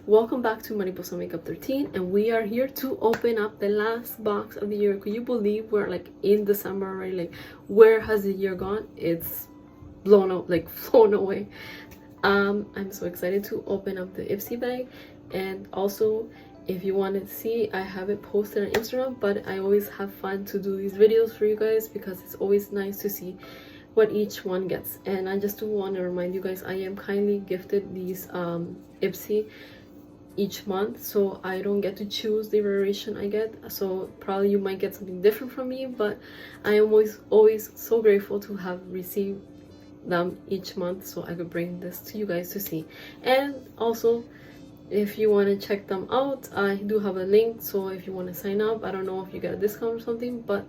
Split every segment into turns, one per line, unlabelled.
Welcome back to Mariposa Makeup 13, and we are here to open up the last box of the year. Could you believe we're like in December already? Like, where has the year gone? It's blown out, like flown away. I'm so excited to open up the Ipsy bag. And also, if you want to see, I have it posted on Instagram, but I always have fun to do these videos for you guys because it's always nice to see what each one gets. And I just do want to remind you guys, I am kindly gifted these Ipsy each month, so I don't get to choose the variation I get, so probably you might get something different from me, but I am always so grateful to have received them each month so I could bring this to you guys to see. And also, if you want to check them out, I do have a link, so if you want to sign up, I don't know if you get a discount or something, but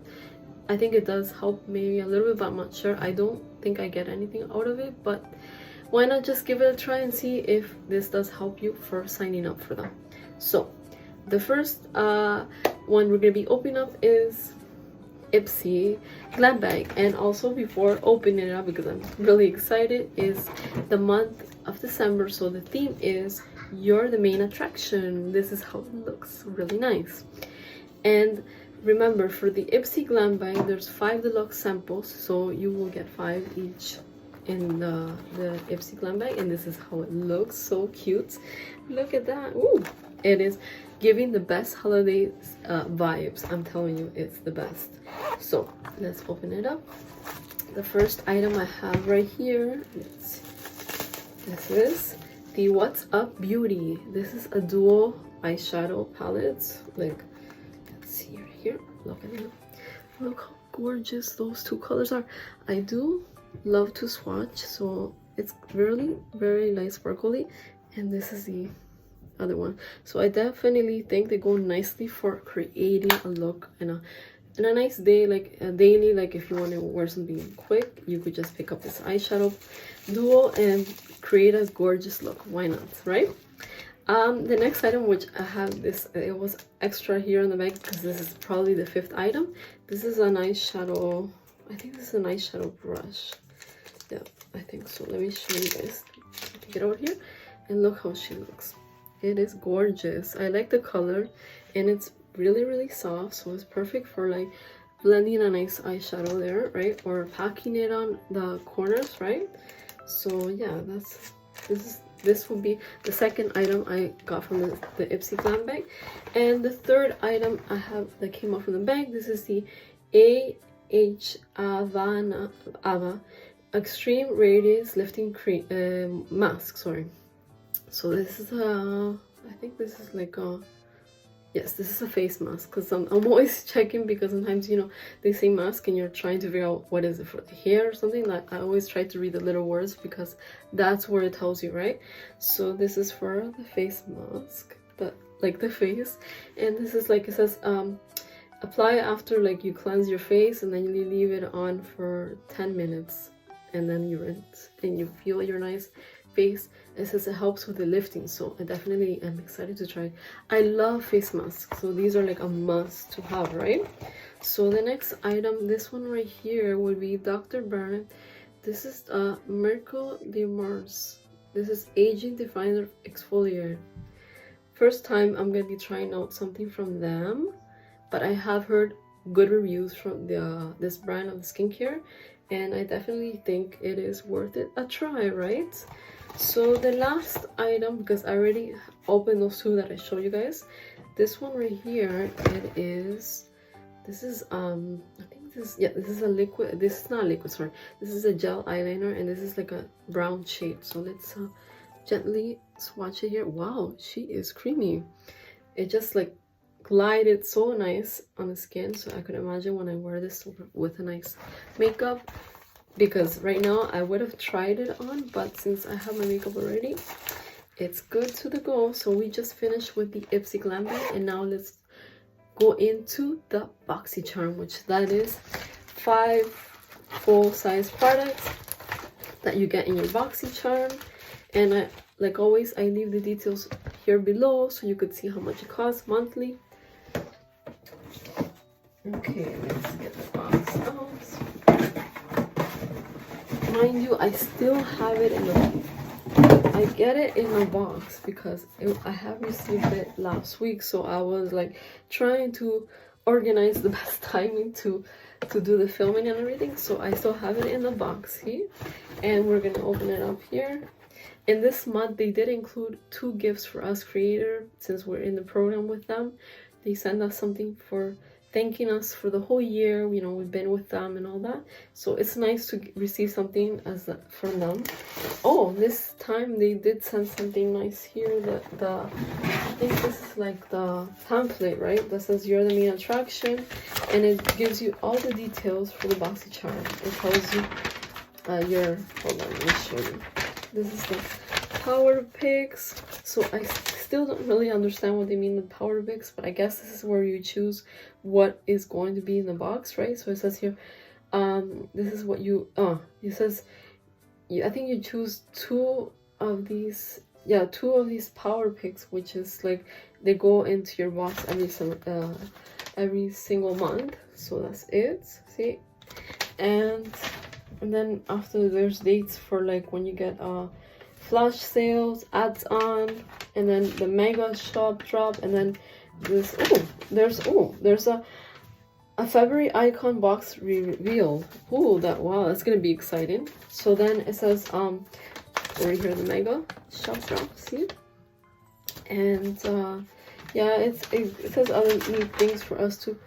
I think it does help maybe a little bit, but I'm not sure. I don't think I get anything out of it, but why not just give it a try and see if this does help you for signing up for them. So the first one we're gonna be opening up is Ipsy Glam Bag. And also, before opening it up, because I'm really excited, is the month of December, so the theme is You're the Main Attraction. This is how it looks, really nice. And remember, for the Ipsy Glam Bag, there's 5 deluxe samples, so you will get 5 each in the Ipsy Glam Bag, and this is how it looks. So cute, look at that. Ooh, it is giving the best holiday vibes. I'm telling you, it's the best. So let's open it up. The first item I have right here, this is the What's Up Beauty. This is a dual eyeshadow palette. Like, let's see right here, look at it, look how gorgeous those two colors are. I do love to swatch, so it's really very light sparkly, and this is the other one. So I definitely think they go nicely for creating a look and a nice day, like a daily, like if you want to wear something quick, you could just pick up this eyeshadow duo and create a gorgeous look. Why not, right? The next item, which I have this, it was extra here in the bag because this is probably the 5th item. This is an eyeshadow, I think this is an eyeshadow brush. Yeah, I think so. Let me show you guys. Take it over here and look how she looks. It is gorgeous. I like the color, and it's really soft, so it's perfect for like blending a nice eyeshadow there, right? Or packing it on the corners, right? So yeah, this will be the second item I got from the Ipsy Glam Bag. And the third item I have that came out from the bag, this is the Ava Extreme Radiance Lifting Cream Mask. Sorry. So this is I think this is like a, yes, this is a face mask, because I'm always checking, because sometimes, you know, they say mask and you're trying to figure out what is it for the hair or something. Like, I always try to read the little words because that's where it tells you, right? So this is for the face mask, but like the face, and this is like, it says apply after like you cleanse your face, and then you leave it on for 10 minutes, and then you rinse and you feel your nice face. It says it helps with the lifting, so I definitely am excited to try. I love face masks, so these are like a must to have, right? So the next item, this one right here, would be Dr. Bernard. This is Miracle de Mars. This is Aging Definer Exfoliator. First time I'm gonna be trying out something from them, but I have heard good reviews from this brand of skincare, and I definitely think it is worth it a try, right? So the last item, because I already opened those 2 that I showed you guys, this one right here, it is, this is I think this, yeah, this is a liquid, this is not a liquid, sorry, this is a gel eyeliner, and this is like a brown shade. So let's gently swatch it here. Wow, she is creamy. It just like glided so nice on the skin, so I could imagine when I wear this with a nice makeup, because right now I would have tried it on, but since I have my makeup already, it's good to the go. So we just finished with the Ipsy Glam Bag, and now let's go into the Boxycharm, which that is 5 full-size products that you get in your Boxycharm. And like always, I leave the details here below so you could see how much it costs monthly. Okay, let's get the box out. Mind you, I still have it in the I get it in a box because I have received it last week, so I was like trying to organize the best timing to do the filming and everything. So I still have it in the box here, and we're gonna open it up here. In this month they did include 2 gifts for us creator. Since we're in the program with them, they send us something for thanking us for the whole year, you know, we've been with them and all that. So it's nice to receive something from them. Oh, this time they did send something nice here. I think this is like the template, right? That says you're the main attraction, and it gives you all the details for the Boxycharm. It tells you hold on, let me show you. This is the power picks. So I still don't really understand what they mean with power picks, but I guess this is where you choose what is going to be in the box, right? So it says here, this is what it says, I think you choose 2 of these, 2 of these power picks, which is like they go into your box every single month. So that's it, see? And then after, there's dates for like when you get flash sales, ads on, and then the mega shop drop, and then this there's a February icon box reveal. Wow, that's gonna be exciting. So then it says over here the mega shop drop, see? And yeah, it says other neat things for us to,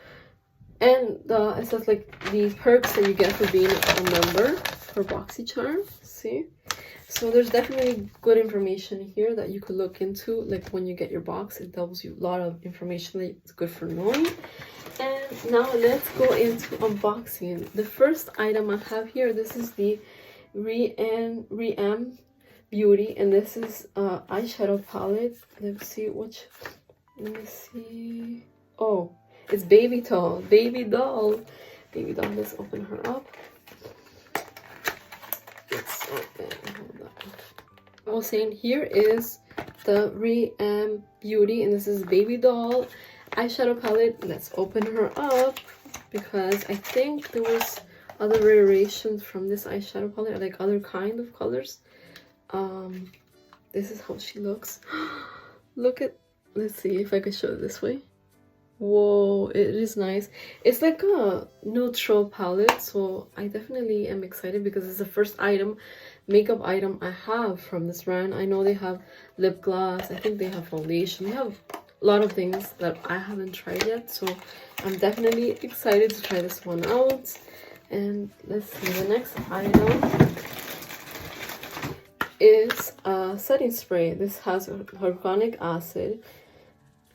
and it says like the perks that you get for being a member for Boxycharm, see? So there's definitely good information here that you could look into. Like when you get your box, it tells you a lot of information that's good for knowing. And now let's go into unboxing. The first item I have here, this is the Rem Beauty, and this is eyeshadow palette. Let's see let me see. Oh, it's baby doll. Let's open her up. I was saying, here is the Rem Beauty, and this is baby doll eyeshadow palette. Let's open her up because I think there was other variations from this eyeshadow palette, like other kind of colors. This is how she looks. Let's see if I can show it this way. Whoa, it is nice. It's like a neutral palette, so I definitely am excited because it's the first makeup item I have from this brand. I know they have lip gloss, I think they have foundation, they have a lot of things that I haven't tried yet, so I'm definitely excited to try this one out. And let's see, the next item is a setting spray. This has organic acid,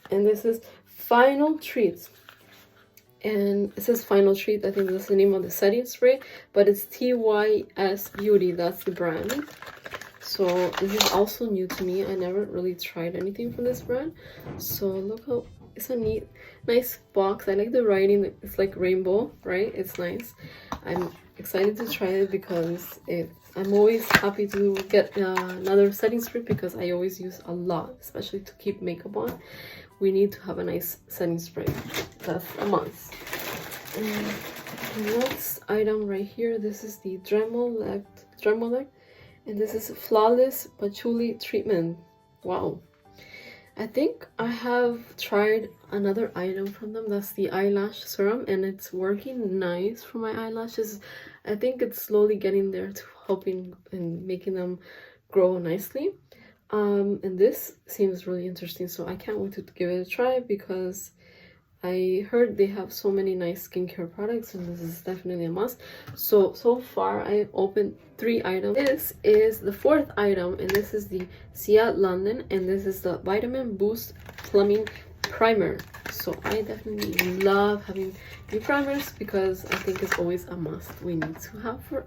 and this is Final Treats, and it says Final Treat. I think that's the name of the setting spray, but it's TYS Beauty, that's the brand. So this is also new to me. I never really tried anything from this brand. So look how it's a nice box. I like the writing. It's like rainbow, right? It's nice. I'm excited to try it because I'm always happy to get another setting spray because I always use a lot, especially to keep makeup on. We need to have a nice setting spray. That's a must. And the next item right here, this is the Dremel, and this is Flawless Patchouli Treatment. Wow. I think I have tried another item from them. That's the eyelash serum, and it's working nice for my eyelashes. I think it's slowly getting there to helping and making them grow nicely. And this seems really interesting, so I can't wait to give it a try because I heard they have so many nice skincare products, and this is definitely a must. So far I opened 3 items. This is the 4th item, and this is the Ciat London, and this is the Vitamin Boost Plumbing Primer. So I definitely love having new primers because I think it's always a must we need to have for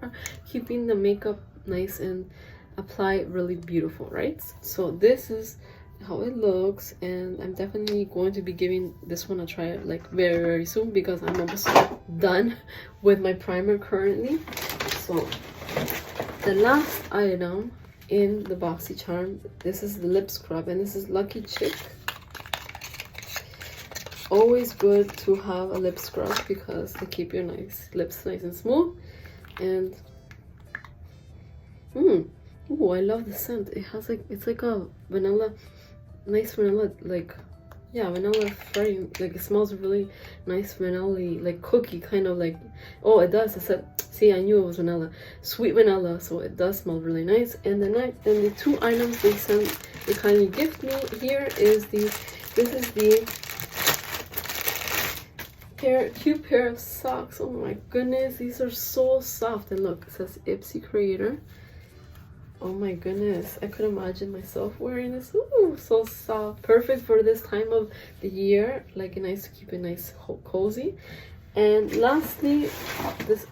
keeping the makeup nice and apply really beautiful, right? So this is how it looks, and I'm definitely going to be giving this one a try like very soon because I'm almost done with my primer currently. So the last item in the Boxycharm, this is the lip scrub, and this is Lucky Chick. Always good to have a lip scrub because they keep your lips nice and smooth. And Oh, I love the scent. It has like, it's like a vanilla, nice vanilla, like, yeah, vanilla frame. Like, it smells really nice, vanilla, like cookie kind of like. Oh, it does. It said, see, I knew it was vanilla, sweet vanilla. So it does smell really nice. And then the two items they sent, they kindly gift me here is this is the cute pair of socks. Oh my goodness, these are so soft. And look, it says Ipsy Creator. Oh my goodness, I could imagine myself wearing this. Ooh, so soft, perfect for this time of the year, like nice to keep it nice, cozy. And lastly, this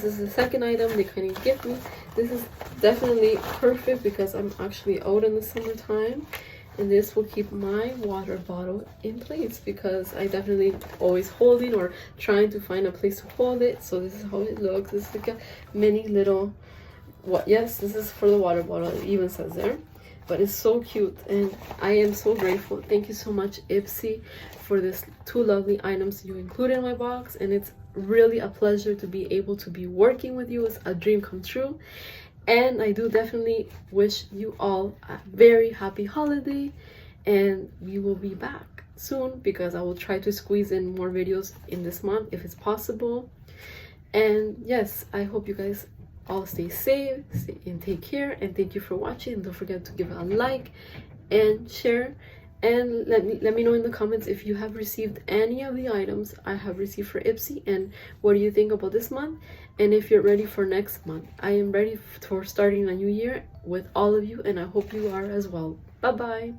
is the second item they kind of give me. This is definitely perfect because I'm actually out in the summertime, and this will keep my water bottle in place because I definitely always holding or trying to find a place to hold it. So this is how it looks. It's like a mini little, what, yes, this is for the water bottle, it even says there, but it's so cute and I am so grateful. Thank you so much, Ipsy, for this two lovely items you included in my box, and it's really a pleasure to be able to be working with you. It's a dream come true, and I do definitely wish you all a very happy holiday, and we will be back soon because I will try to squeeze in more videos in this month if it's possible. And yes, I hope you guys all stay safe, and take care, and thank you for watching. And don't forget to give a like and share, and let me know in the comments if you have received any of the items I have received for Ipsy, and what do you think about this month, and if you're ready for next month. I am ready for starting a new year with all of you, and I hope you are as well. Bye bye.